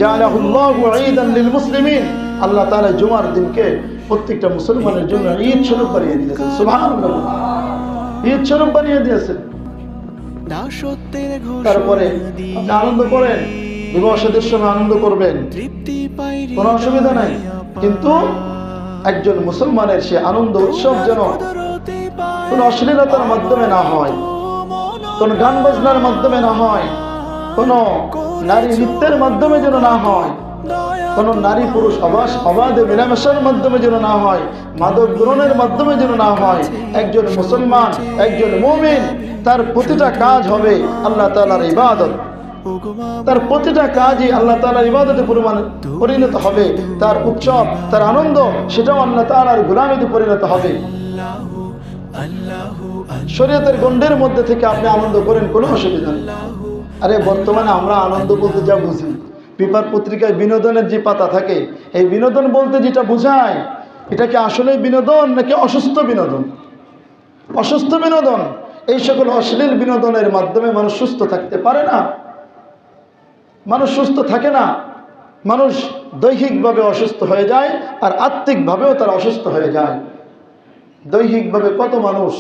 জাআলাহুল্লাহু ঈদান লিল মুসলিমিন, আল্লাহ তাআলা জুমার দিনকে প্রত্যেকটা মুসলমানের জন্য ঈদ স্বরূপ বানিয়ে দিয়েছেন। সুবহানাল্লাহ, ঈদ স্বরূপ বানিয়ে দিয়েছেন। তারপরে আপনি আনন্দ করেন, বিবাহ সাদীর সময় আনন্দ করবেন, কোনো অসুবিধা নাই, কিন্তু একজন মুসলমানের সে আনন্দ উৎসব যেন কোন অশ্লীলতার মাধ্যমে না হয়, কোন গান বাজনার মাধ্যমে না হয়, কোন নারী নৃত্যের মাধ্যমে যেন না হয়, কোন নারী পুরুষ অবাধে মেলামেশার মাধ্যমে যেন না হয়, মাদক গ্রহণের মাধ্যমে যেন না হয়। একজন মুসলমান, একজন মুমিন, তার প্রতিটা কাজ হবে আল্লাহ তাআলার ইবাদত, তার প্রতিটা কাজই আল্লাহ তাআলার ইবাদতে পরিণত হবে। তার উৎসব, তার আনন্দ, সেটাও আল্লাহ তাআলার গোলামিতে পরিণত হবে। শরীয়তের গণ্ডের মধ্যে থেকে আপনি আনন্দ করেন, কোনো অসুবিধা নেই। আরে বর্তমানে আমরা আনন্দ বলতে যা বুঝি, পেপার পত্রিকায় বিনোদনের যে পাতা থাকে, এই বিনোদন বলতে যেটা বোঝায়, এটা কি আসলে বিনোদন নাকি অসুস্থ বিনোদন? অসুস্থ বিনোদন। এই সকল অশ্লীল বিনোদনের মাধ্যমে মানুষ সুস্থ থাকতে পারে না, মানুষ সুস্থ থাকে না। মানুষ দৈহিকভাবে অসুস্থ হয়ে যায় আর আত্মিকভাবেও তারা অসুস্থ হয়ে যায়। দৈহিকভাবে কত মানুষ